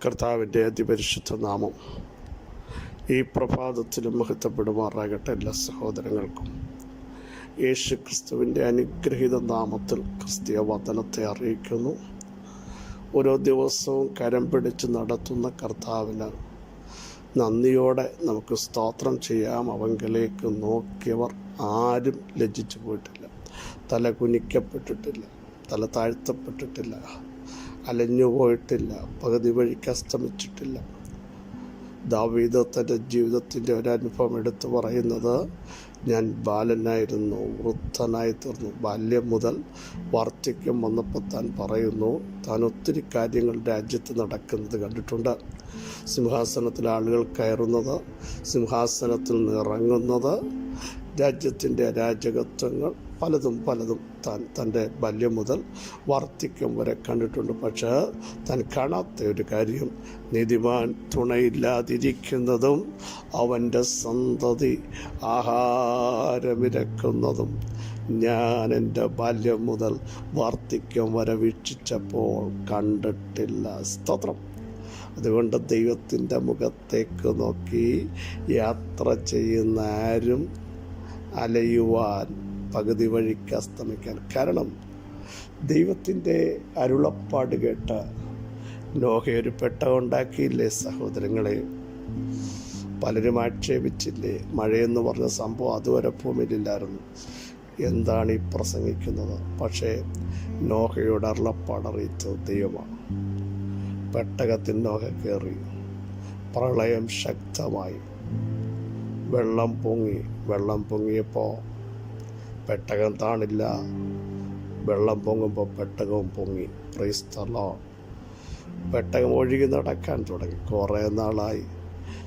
കർത്താവിൻ്റെ അതിപരിശുദ്ധ നാമം ഈ പ്രഭാതത്തിലും മഹത്വപ്പെടുമാറാകട്ടെ. എല്ലാ സഹോദരങ്ങൾക്കും യേശു ക്രിസ്തുവിൻ്റെ അനുഗ്രഹീത നാമത്തിൽ ക്രിസ്തീയ വചനത്തെ അറിയിക്കുന്നു. ഓരോ ദിവസവും കരം പിടിച്ച് നടത്തുന്ന കർത്താവിന് നന്ദിയോടെ നമുക്ക് സ്തോത്രം ചെയ്യാം. അവങ്കിലേക്ക് നോക്കിയവർ ആരും ലജ്ജിച്ചു പോയിട്ടില്ല, തല കുനിക്കപ്പെട്ടിട്ടില്ല, തല താഴ്ത്തപ്പെട്ടിട്ടില്ല, അലഞ്ഞു പോയിട്ടില്ല, പകുതി വഴിക്ക് അസ്തമിച്ചിട്ടില്ല. ദാവീദ് തൻ്റെ ജീവിതത്തിൻ്റെ ഒരനുഭവം എടുത്തു പറയുന്നത്, ഞാൻ ബാലനായിരുന്നു, വൃദ്ധനായി തീർന്നു. ബാല്യം മുതൽ വാർദ്ധക്യം വന്നപ്പോൾ താൻ പറയുന്നു, താൻ ഒത്തിരി കാര്യങ്ങൾ രാജ്യത്ത് നടക്കുന്നത് കണ്ടിട്ടുണ്ട്. സിംഹാസനത്തിൽ ആളുകൾ കയറുന്നത്, സിംഹാസനത്തിൽ നിന്ന് ഇറങ്ങുന്നത്, രാജ്യത്തിൻ്റെ അരാജകത്വങ്ങൾ പലതും താൻ തൻ്റെ ബാല്യം മുതൽ വാർദ്ധക്യം വരെ കണ്ടിട്ടുണ്ട്. പക്ഷേ താൻ കാണാത്ത ഒരു കാര്യം, നീതിമാൻ തുണയില്ലാതിരിക്കുന്നതും അവൻ്റെ സന്തതി ആഹാരമിരക്കുന്നതും ഞാൻ എൻ്റെ ബാല്യം മുതൽ വാർദ്ധക്യം വരെ വീക്ഷിച്ചപ്പോൾ കണ്ടിട്ടില്ല. സ്തോത്രം. അതുകൊണ്ട് ദൈവത്തിൻ്റെ മുഖത്തേക്ക് നോക്കി യാത്ര ചെയ്യുന്ന ആരും അലയുവാൻ, പകുതി വഴിക്ക് അസ്തമിക്കാൻ. കാരണം ദൈവത്തിൻ്റെ അരുളപ്പാട് കേട്ട് നോഹ ഒരു പെട്ടകം ഉണ്ടാക്കിയില്ലേ സഹോദരങ്ങളെ? പലരും ആക്ഷേപിച്ചില്ലേ? മഴയെന്ന് പറഞ്ഞ സംഭവം അതുവരെ ഭൂമിയിലില്ലായിരുന്നു. എന്താണ് ഈ പ്രസംഗിക്കുന്നത്? പക്ഷേ നോഹയോട് അരുളപ്പാട് അറിയിച്ചത് ദൈവമാണ്. പെട്ടകത്തിൽ നോഹ കയറി. പ്രളയം ശക്തമായി, വെള്ളം പൊങ്ങിയപ്പോൾ പെട്ടകം താണില്ല, വെള്ളം പൊങ്ങുമ്പോൾ പെട്ടകവും പൊങ്ങി. Praise the Lord. പെട്ടകം ഒഴുകി നടക്കാൻ തുടങ്ങി. കുറേ നാളായി.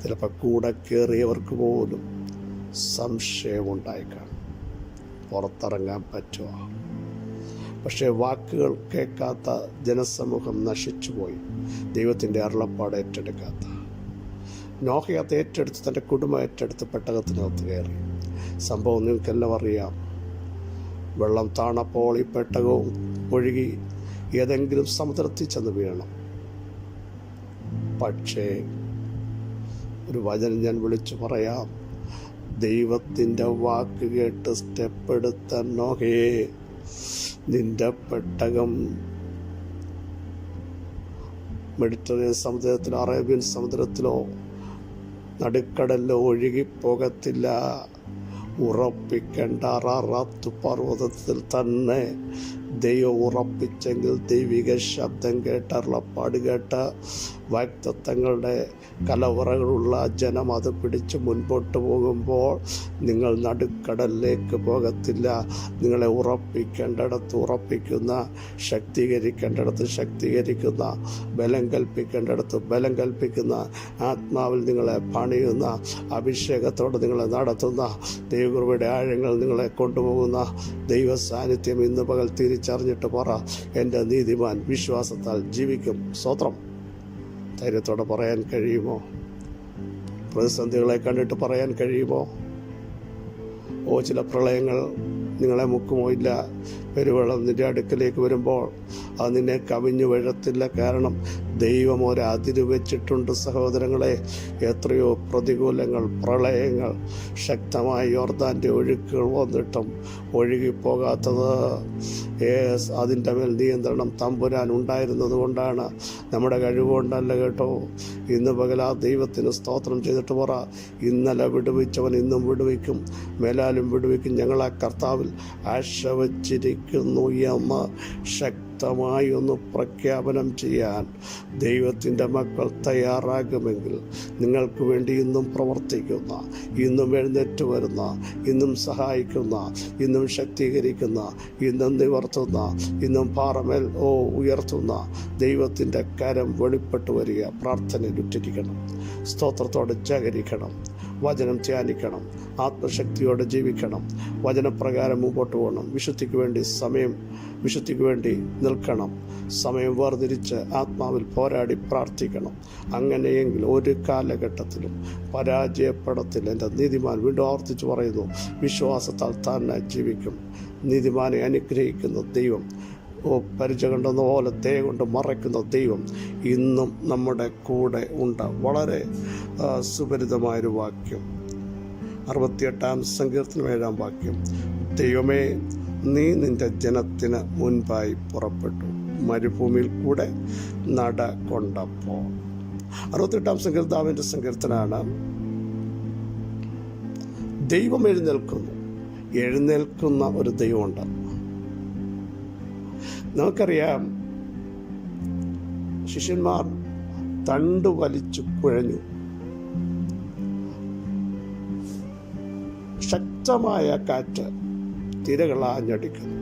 ചിലപ്പോൾ കൂടെ കയറിയവർക്ക് പോലും സംശയമുണ്ടായി കാണും, പുറത്തിറങ്ങാൻ പറ്റുമോ? പക്ഷേ വാക്കുകൾ കേൾക്കാത്ത ജനസമൂഹം നശിച്ചുപോയി. ദൈവത്തിൻ്റെ അരുളപ്പാട് ഏറ്റെടുക്കാത്ത നോഹയത് ഏറ്റെടുത്ത്, തൻ്റെ കുടുംബം ഏറ്റെടുത്ത് പെട്ടകത്തിനകത്ത് കയറി. സംഭവം നിങ്ങൾക്കെല്ലാം അറിയാം. വെള്ളം താണപ്പോൾ ഈ പെട്ടകവും ഒഴുകി ഏതെങ്കിലും സമുദ്രത്തിൽ ചെന്ന് വീഴണം. പക്ഷേ ഒരു വചനം ഞാൻ വിളിച്ചു പറയാം. ദൈവത്തിൻ്റെ വാക്ക് കേട്ട് സ്റ്റെപ്പ് എടുത്ത നോഹേ, നിന്റെ പെട്ടകം മെഡിറ്ററേനിയൻ സമുദ്രത്തിലോ അറേബ്യൻ സമുദ്രത്തിലോ നടുക്കടലിലോ ഒഴുകിപ്പോകത്തില്ല. ഉറപ്പിക്കേണ്ട അറാറാത്ത് പർവ്വതത്തിൽ തന്നെ ദൈവം ഉറപ്പിച്ചെങ്കിൽ, ദൈവിക ശബ്ദം കേട്ട് അരുളപ്പാട് കേട്ട് വാഗ്ദത്തങ്ങളുടെ കലവറകളുള്ള ജനം അത് പിടിച്ച് മുൻപോട്ട് പോകുമ്പോൾ നിങ്ങൾ നടുക്കടലിലേക്ക് പോകത്തില്ല. നിങ്ങളെ ഉറപ്പിക്കേണ്ടിടത്ത് ഉറപ്പിക്കുന്ന, ശക്തീകരിക്കേണ്ടിടത്ത് ശക്തീകരിക്കുന്ന, ബലം കൽപ്പിക്കേണ്ടിടത്ത് ബലം കൽപ്പിക്കുന്ന, ആത്മാവിൽ നിങ്ങളെ പണിയുന്ന, അഭിഷേകത്തോടെ നിങ്ങളെ നടത്തുന്ന, ദൈവകൃപയുടെ ആഴങ്ങൾ നിങ്ങളെ കൊണ്ടുപോകുന്ന ദൈവ സാന്നിധ്യം ഇന്ന് പകൽ തിരിച്ചറിഞ്ഞിട്ട് പറ, എൻ്റെ നീതിമാൻ വിശ്വാസത്താൽ ജീവിക്കും. സ്തോത്രം. ധൈര്യത്തോടെ പറയാൻ കഴിയുമോ? പ്രതിസന്ധികളെ കണ്ടിട്ട് പറയാൻ കഴിയുമോ? ചില പ്രളയങ്ങൾ നിങ്ങളെ മുക്കുമോ? ഇല്ല. പെരുവെള്ളം നിന്റെ അടുക്കലേക്ക് വരുമ്പോൾ അത് നിന്നെ കവിഞ്ഞു വീഴത്തില്ല. കാരണം ദൈവം ഒരതിര് വെച്ചിട്ടുണ്ട് സഹോദരങ്ങളെ. എത്രയോ പ്രതികൂലങ്ങൾ, പ്രളയങ്ങൾ, ശക്തമായ യോർദാൻ്റെ ഒഴുക്കുകൾ വന്നിട്ടും ഒഴുകിപ്പോകാത്തത് അതിൻ്റെ മേൽ നിയന്ത്രണം തമ്പുരാൻ ഉണ്ടായിരുന്നത് കൊണ്ടാണ്, നമ്മുടെ കഴിവുകൊണ്ടല്ല കേട്ടോ. ഇന്ന് പകൽ ആ ദൈവത്തിന് സ്തോത്രം ചെയ്തിട്ട് പറ, ഇന്നലെ വിടുവിച്ചവൻ ഇന്നും വിടുവിക്കും, മേലാലും വിടുവിക്കും. ഞങ്ങൾ ആ കർത്താവിൽ ആശ വച്ചിരിക്കുന്നു എന്ന് ശക്തമായി ഒന്ന് പ്രഖ്യാപനം ചെയ്യാൻ ദൈവത്തിൻ്റെ മക്കൾ തയ്യാറാകുമെങ്കിൽ, നിങ്ങൾക്ക് വേണ്ടി ഇന്നും പ്രവർത്തിക്കുന്ന, ഇന്നും എഴുന്നേറ്റ് വരുന്ന, ഇന്നും സഹായിക്കുന്ന, ഇന്നും ശക്തീകരിക്കുന്ന, ഇന്നും നിവർത്തുന്ന, ഇന്നും പാറമേൽ ഉയർത്തുന്ന ദൈവത്തിൻ്റെ കരം വെളിപ്പെട്ടു വരിക. പ്രാർത്ഥനയിൽ ഉറ്റിരിക്കണം, സ്തോത്രത്തോടെ ജാഗരിക്കണം, വചനം ധ്യാനിക്കണം, ആത്മശക്തിയോടെ ജീവിക്കണം, വചനപ്രകാരം മുമ്പോട്ട് പോകണം. വിശുദ്ധിക്ക് വേണ്ടി നിൽക്കണം. സമയം വേർതിരിച്ച് ആത്മാവിൽ പോരാടി പ്രാർത്ഥിക്കണം. അങ്ങനെയെങ്കിൽ ഒരു കാലഘട്ടത്തിലും പരാജയപ്പെടത്തില്ല. എൻ്റെ നീതിമാൻ വീണ്ടും ആവർത്തിച്ച് പറയുന്നു, വിശ്വാസത്താൽ തന്നെ ജീവിക്കും. നീതിമാനെ അനുഗ്രഹിക്കുന്ന ദൈവം പരിച കണ്ടെന്ന പോലെ തേ കൊണ്ട് മറയ്ക്കുന്ന ദൈവം ഇന്നും നമ്മുടെ കൂടെ ഉണ്ട്. വളരെ സുപരിതമായൊരു വാക്യം, 68 സങ്കീർത്തനം 7 വാക്യം. ദൈവമേ, നീ നിന്റെ ജനത്തിന് മുൻപായി പുറപ്പെട്ടു, മരുഭൂമിയിൽ കൂടെ നട കൊണ്ടപ്പോൾ. 68 സങ്കീർത്താവിൻ്റെ സങ്കീർത്തനാണ്. ദൈവം എഴുന്നേൽക്കുന്ന ഒരു ദൈവമുണ്ട്. നമുക്കറിയാം, ശിഷ്യന്മാർ തണ്ടു വലിച്ചു കുഴഞ്ഞു. ശക്തമായ കാറ്റ് തിരകളാഞ്ഞടിക്കുന്നു.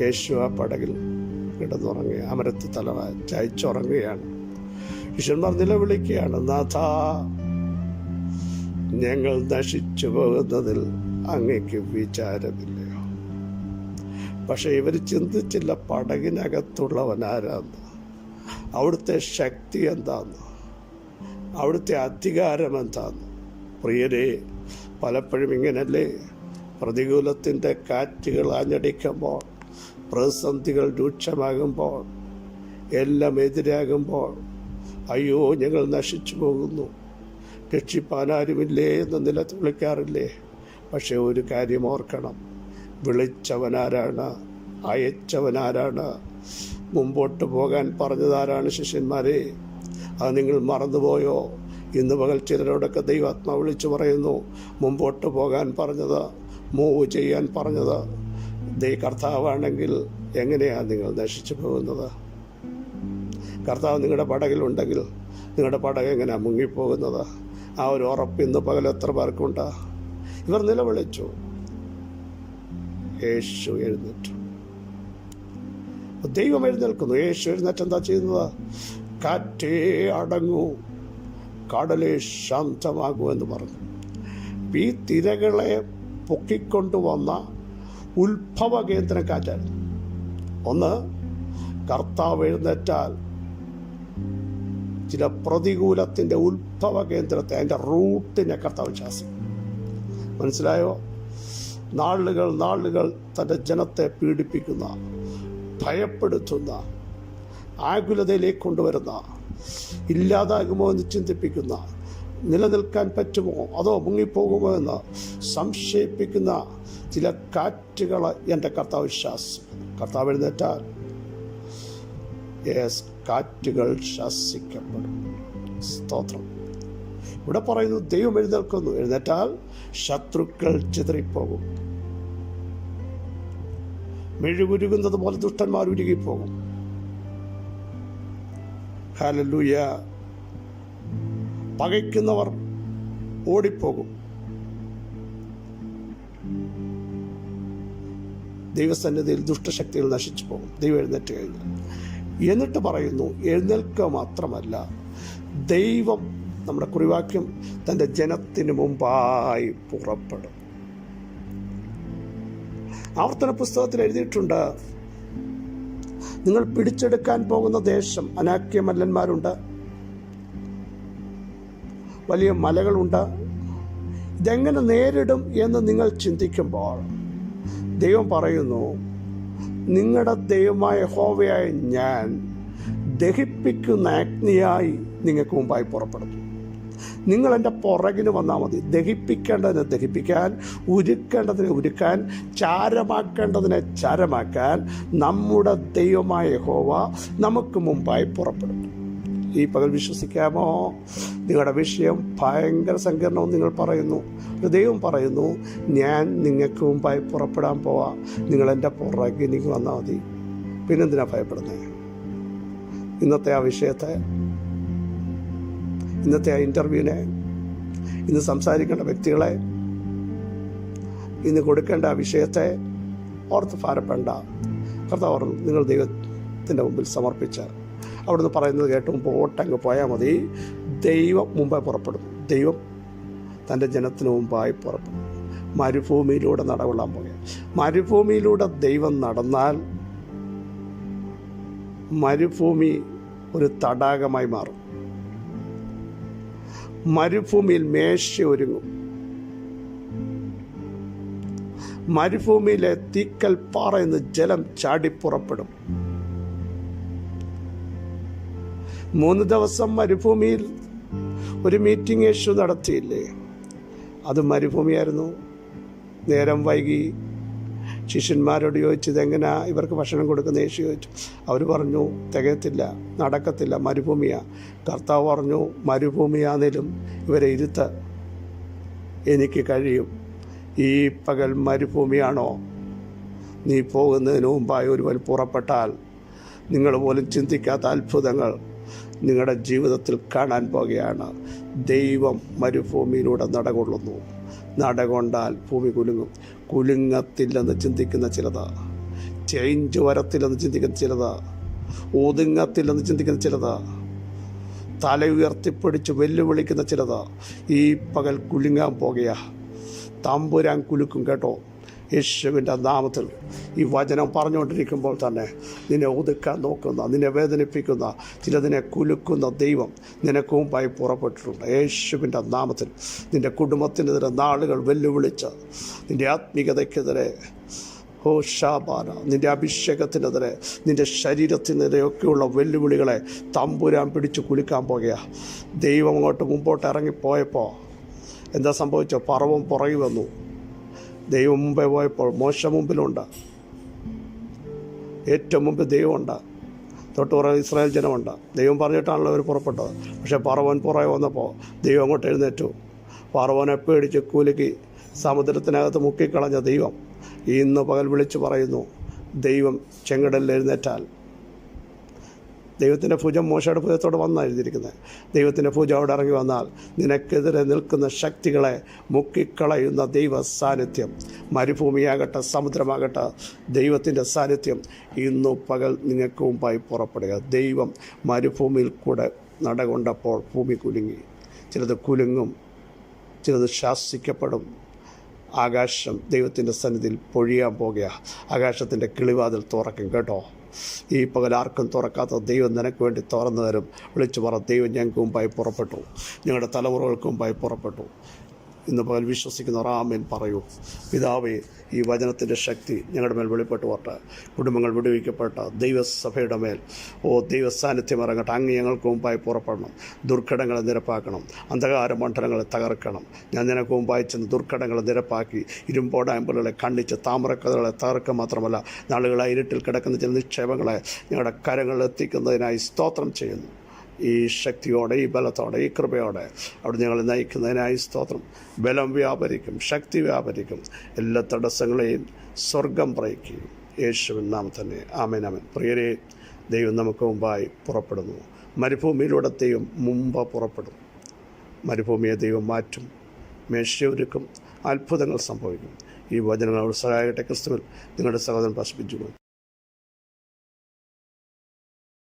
യേശു ആ പടകിൽ കിടന്നുറങ്ങുക, അമരത്ത് തല ചായ്ച്ചുറങ്ങുകയാണ്. ശിഷ്യന്മാർ നിലവിളിക്കുകയാണ്, നാഥാ, ഞങ്ങൾ നശിച്ചു പോകുന്നതിൽ അങ്ങേക്ക് വിചാരമില്ലയോ? പക്ഷെ ഇവർ ചിന്തിച്ചില്ല പടകിനകത്തുള്ളവൻ ആരാന്ന്, അവിടുത്തെ ശക്തി എന്താന്ന്, അവിടുത്തെ അധികാരം എന്താന്ന്. പ്രിയരെ, പലപ്പോഴും ഇങ്ങനല്ലേ, പ്രതികൂലത്തിൻ്റെ കാറ്റുകൾ ആഞ്ഞടിക്കുമ്പോൾ, പ്രതിസന്ധികൾ രൂക്ഷമാകുമ്പോൾ, എല്ലാം എതിരാകുമ്പോൾ, അയ്യോ ഞങ്ങൾ നശിച്ചു പോകുന്നു, രക്ഷിപ്പാനാരുമില്ലേ എന്ന് നിലത്ത് വിളിക്കാറില്ലേ? പക്ഷേ ഒരു കാര്യം ഓർക്കണം, വിളിച്ചവനാരാണ്, അയച്ചവനാരാണ്, മുമ്പോട്ട് പോകാൻ പറഞ്ഞതാരാണ്? ശിഷ്യന്മാരെ, അത് നിങ്ങൾ മറന്നുപോയോ? ഇന്ന് പകൽ ചിലരോടൊക്കെ ദൈവാത്മാവ് വിളിച്ചു പറയുന്നു, മുമ്പോട്ട് പോകാൻ പറഞ്ഞത്, മൂവ് ചെയ്യാൻ പറഞ്ഞത് കർത്താവാണെങ്കിൽ എങ്ങനെയാണ് നിങ്ങൾ നശിച്ചു പോകുന്നത്? കർത്താവ് നിങ്ങളുടെ പടകിലുണ്ടെങ്കിൽ നിങ്ങളുടെ പടക് എങ്ങനെയാണ് മുങ്ങിപ്പോകുന്നത്? ആ ഒരു ഉറപ്പ് ഇന്ന് പകൽ എത്ര പേർക്കുണ്ട്? ഇവർ നിലവിളിച്ചു, യേശു എഴുന്നേറ്റു. ദൈവം എഴുന്നേൽക്കുന്നു. യേശു എഴുന്നേറ്റ് എന്താ ചെയ്യുന്നത്? കാറ്റേ അടങ്ങൂ, കടലേ ശാന്തമാകൂ എന്ന് പറഞ്ഞു. ഈ തിരകളെ പൊക്കിക്കൊണ്ടുവന്ന ഉത്ഭവ കേന്ദ്രം കാറ്റായിരുന്നു. ഒന്ന്, കർത്താവ് എഴുന്നേറ്റാൽ ചില പ്രതികൂലത്തിൻ്റെ ഉത്ഭവ കേന്ദ്രത്തെ, അതിൻ്റെ റൂട്ടിനെ കർത്താവ് ശാസിക്കും. മനസ്സിലായോ? നാളുകൾ തൻ്റെ ജനത്തെ പീഡിപ്പിക്കുന്ന, ഭയപ്പെടുത്തുന്ന, ആകുലതയിലേക്ക് കൊണ്ടുവരുന്ന, ഇല്ലാതാകുമോ എന്ന് ചിന്തിപ്പിക്കുന്ന, നിലനിൽക്കാൻ പറ്റുമോ അതോ മുങ്ങിപ്പോകുമോ എന്ന് സംശയിപ്പിക്കുന്ന ചില കാറ്റുകൾ എൻ്റെ കർത്താവ് ശാസിക്കുന്നു. കർത്താവ് എഴുന്നേറ്റാൽ കാറ്റുകൾ ശാസിക്കപ്പെടും. സ്തോത്രം. ഇവിടെ പറയുന്നു, ദൈവം എഴുന്നേൽക്കുന്നു. എഴുന്നേറ്റാൽ ശത്രുക്കൾ ചിതറിപ്പോകും. മെഴുകുരുകുന്നത് പോലെ ദുഷ്ടന്മാർ ഉരുകിപ്പോകും. ഹല്ലേലൂയ. പകയ്ക്കുന്നവർ ഓടിപ്പോകും. ദൈവസന്നിധിയിൽ ദുഷ്ടശക്തികൾ നശിച്ചു പോകും ദൈവം എഴുന്നേറ്റ് കഴിഞ്ഞു. എന്നിട്ട് പറയുന്നു, എഴുന്നേൽക്കുക മാത്രമല്ല, ദൈവം, നമ്മുടെ കുറിവാക്യം, തൻ്റെ ജനത്തിന് മുമ്പായി പുറപ്പെടും. ആവർത്തന പുസ്തകത്തിൽ എഴുതിയിട്ടുണ്ട്, നിങ്ങൾ പിടിച്ചെടുക്കാൻ പോകുന്ന ദേശം അനാക്യമല്ലന്മാരുണ്ട്, വലിയ മലകളുണ്ട്. ഇതെങ്ങനെ നേരിടും എന്ന് നിങ്ങൾ ചിന്തിക്കുമ്പോൾ ദൈവം പറയുന്നു, നിങ്ങളുടെ ദൈവമായ യഹോവയായ ഞാൻ ദഹിപ്പിക്കുന്ന അഗ്നിയായി നിങ്ങൾക്ക് മുമ്പായി പുറപ്പെടും. നിങ്ങൾ എൻ്റെ പുറകിന് വന്നാൽ മതി. ദഹിപ്പിക്കേണ്ടതിനെ ദഹിപ്പിക്കാൻ, ഉരുക്കേണ്ടതിനെ ഉരുക്കാൻ, ചാരമാക്കേണ്ടതിനെ ചാരമാക്കാൻ നമ്മുടെ ദൈവമായ യഹോവ നമുക്ക് മുമ്പായി പുറപ്പെടും. ഈ പകൽ വിശ്വസിക്കാമോ? നിങ്ങളുടെ വിഷയം ഭയങ്കര സങ്കീർണമെന്ന് നിങ്ങൾ പറയുന്നു. ദൈവം പറയുന്നു, ഞാൻ നിങ്ങൾക്ക് മുമ്പായി പുറപ്പെടാൻ പോവാ, നിങ്ങൾ എൻ്റെ പുറകിൽ നിങ്ങൾ വന്നാൽ മതി. പിന്നെന്തിനാ ഭയപ്പെടുന്നത്? ഇന്നത്തെ ആ വിഷയത്തെ, ഇന്നത്തെ ആ ഇൻ്റർവ്യൂവിനെ, ഇന്ന് സംസാരിക്കേണ്ട വ്യക്തികളെ, ഇന്ന് കൊടുക്കേണ്ട ആ വിഷയത്തെ ഓർത്ത് ഭാരപ്പെടേണ്ട. കർത്താവ് പറഞ്ഞു, നിങ്ങൾ ദൈവത്തിൻ്റെ മുമ്പിൽ സമർപ്പിച്ച് അവിടുന്ന് പറയുന്നത് കേട്ട് മുമ്പോട്ടങ്ങ് പോയാൽ മതി. ദൈവം മുമ്പേ പുറപ്പെടും. ദൈവം തൻ്റെ ജനത്തിന് മുമ്പായി പുറപ്പെടും. മരുഭൂമിയിലൂടെ നടകൊള്ളാൻ പോയ, മരുഭൂമിയിലൂടെ ദൈവം നടന്നാൽ മരുഭൂമി ഒരു തടാകമായി മാറും. മരുഭൂമിയിൽ മേശ ഒരുങ്ങും. മരുഭൂമിയിലെ തീക്കൽ പാറയിൽ നിന്ന് ജലം ചാടിപ്പുറപ്പെടും. 3 ദിവസം മരുഭൂമിയിൽ ഒരു മീറ്റിംഗ് യേശു നടത്തിയില്ലേ? അത് മരുഭൂമിയായിരുന്നു. നേരം വൈകി ശിഷ്യന്മാരോട് ചോദിച്ചു, ഇതെങ്ങനെയാ ഇവർക്ക് ഭക്ഷണം കൊടുക്കുന്ന? യേശു ചോദിച്ചു. അവർ പറഞ്ഞു, തികയത്തില്ല, നടക്കത്തില്ല, മരുഭൂമിയാ. കർത്താവ് പറഞ്ഞു, മരുഭൂമിയാന്നേലും ഇവരെ ഇരുത്ത എനിക്ക് കഴിയും. ഈ പകൽ മരുഭൂമിയാണോ? നീ പോകുന്നതിന് മുമ്പായി ഒരുവൻ പുറപ്പെട്ടാൽ നിങ്ങൾ പോലും ചിന്തിക്കാത്ത അത്ഭുതങ്ങൾ നിങ്ങളുടെ ജീവിതത്തിൽ കാണാൻ പോകുകയാണ്. ദൈവം മരുഭൂമിയിലൂടെ നടകൊള്ളുന്നു. നടകൊണ്ടാൽ ഭൂമി കുലുങ്ങും. കുലുങ്ങത്തില്ലെന്ന് ചിന്തിക്കുന്ന ചിലത്, ചേഞ്ച് വരത്തില്ലെന്ന് ചിന്തിക്കുന്ന ചിലത്, ഒതുങ്ങത്തില്ലെന്ന് ചിന്തിക്കുന്ന ചിലത്, തല ഉയർത്തിപ്പിടിച്ച് വെല്ലുവിളിക്കുന്ന ചിലത് ഈ പകൽ കുലുങ്ങാൻ പോകുക. തമ്പുരാൻ കുലുക്കും കേട്ടോ. യേശുവിൻ്റെ നാമത്തിൽ ഈ വചനം പറഞ്ഞുകൊണ്ടിരിക്കുമ്പോൾ തന്നെ നിന്നെ ഒതുക്കാൻ നോക്കുന്ന, നിന്നെ വേദനിപ്പിക്കുന്ന, ചിലതിനെ കുലുക്കുന്ന ദൈവം നിനക്ക് മുമ്പായി പുറപ്പെട്ടിട്ടുണ്ട്. യേശുവിൻ്റെ നാമത്തിൽ നിൻ്റെ കുടുംബത്തിനെതിരെ നാളുകൾ വെല്ലുവിളിച്ച്, നിൻ്റെ ആത്മീയതയ്ക്കെതിരെ, ഷാബാന, നിൻ്റെ അഭിഷേകത്തിനെതിരെ, നിൻ്റെ ശരീരത്തിനെതിരെയൊക്കെയുള്ള വെല്ലുവിളികളെ തമ്പുരാൻ പിടിച്ച് കുലുക്കാൻ പോകുക. ദൈവം അങ്ങോട്ട് മുമ്പോട്ട് ഇറങ്ങിപ്പോയപ്പോൾ എന്താ സംഭവിച്ചോ? പറവം പുറകെ വന്നു. ദൈവം മുമ്പേ പോയപ്പോൾ മോശ മുമ്പിലുണ്ട്. ഏറ്റവും മുമ്പ് ദൈവമുണ്ട്, തൊട്ടുപുറകെ ഇസ്രായേൽ ജനമുണ്ട്. ദൈവം പറഞ്ഞിട്ടാണല്ലോ അവർ പുറപ്പെട്ടത്. പക്ഷേ പറവൻ പുറകെ വന്നപ്പോൾ ദൈവം അങ്ങോട്ട് എഴുന്നേറ്റു. പറവനെ പേടിച്ച് കുലുക്കി സമുദ്രത്തിനകത്ത് മുക്കിക്കളഞ്ഞ ദൈവം ഇന്ന് പകൽ വിളിച്ചു പറയുന്നു, ദൈവം ചെങ്കടലിൽ എഴുന്നേറ്റാൽ, ദൈവത്തിൻ്റെ ഭുജം മോശയുടെ ഭുജത്തോട് വന്നാണ് എഴുതിയിരിക്കുന്നത്. ദൈവത്തിൻ്റെ ഭുജം അവിടെ ഇറങ്ങി വന്നാൽ നിനക്കെതിരെ നിൽക്കുന്ന ശക്തികളെ മുക്കിക്കളയുന്ന ദൈവ സാന്നിധ്യം, മരുഭൂമിയാകട്ടെ സമുദ്രമാകട്ടെ, ദൈവത്തിൻ്റെ സാന്നിധ്യം ഇന്നു പകൽ നിങ്ങൾക്ക് മുമ്പായി പുറപ്പെടുക. ദൈവം മരുഭൂമിയിൽ കൂടെ നടകൊണ്ടപ്പോൾ ഭൂമി കുലുങ്ങി. ചിലത് കുലുങ്ങും, ചിലത് ശാസിക്കപ്പെടും. ആകാശം ദൈവത്തിൻ്റെ സന്നിധിയിൽ പൊഴിയാൻ പോകുക. ആകാശത്തിൻ്റെ കിളിവാതിൽ തുറക്കും കേട്ടോ. ഈ പകൽ ആർക്കും തുറക്കാത്ത ദൈവം നിനക്ക് വേണ്ടി തുറന്നു തരും. വിളിച്ചു പറ, ദൈവം ഞങ്ങൾക്ക് മുമ്പായി പുറപ്പെട്ടു, ഞങ്ങളുടെ തലമുറകൾക്ക് മുമ്പായി പുറപ്പെട്ടു. ഇന്ന് പകൽ വിശ്വസിക്കുന്നവർ ആമേൻ പറയൂ. പിതാവേ, ഈ വചനത്തിൻ്റെ ശക്തി ഞങ്ങളുടെ മേൽ വെളിപ്പെട്ടു വരട്ടെ. കുടുംബങ്ങൾ വിടുവിക്കപ്പെട്ട ദൈവസഭയുടെ മേൽ ദൈവ സാന്നിധ്യം ഇറങ്ങട്ടെ. അങ്ങ് ഞങ്ങൾക്ക് മുമ്പായി പുറപ്പെടണം. ദുർഘടങ്ങളെ നിരപ്പാക്കണം. അന്ധകാര മണ്ഡലങ്ങളെ തകർക്കണം. ഞാൻ നിനക്ക് മുമ്പായി ചെന്ന് ദുർഘടങ്ങളെ നിരപ്പാക്കി ഇരുമ്പോടാമ്പലുകളെ കണ്ണിച്ച് താമരക്കഥകളെ തകർക്കുക മാത്രമല്ല, നാളുകളായി ഇരുട്ടിൽ കിടക്കുന്ന ചില നിക്ഷേപങ്ങളെ ഞങ്ങളുടെ കരങ്ങളിൽ എത്തിക്കുന്നതിനായി സ്തോത്രം ചെയ്യുന്നു. ഈ ശക്തിയോടെ, ഈ ബലത്തോടെ, ഈ കൃപയോടെ അവിടെ ഞങ്ങളെ നയിക്കുന്നതിനായി സ്തോത്രം. ബലം വ്യാപരിക്കും, ശക്തി വ്യാപരിക്കും. എല്ലാ തടസ്സങ്ങളെയും സ്വർഗം പ്രയിക്കും. യേശുവിൻ നാമം തന്നെ ആമേൻ ആമേൻ. പ്രിയരെ, ദൈവം നമുക്ക് മുമ്പായി പുറപ്പെടുന്നു. മരുഭൂമിയിലൂടെ ദൈവം മുമ്പ് പുറപ്പെടും. മരുഭൂമിയെ ദൈവം മാറ്റും, മേശയൊരുക്കും, അത്ഭുതങ്ങൾ സംഭവിക്കും. ഈ വചനങ്ങൾ സഹായിക്കട്ടെ. ക്രിസ്തുവിൽ നിങ്ങളുടെ സഹോദരൻ പ്രസവിച്ചു.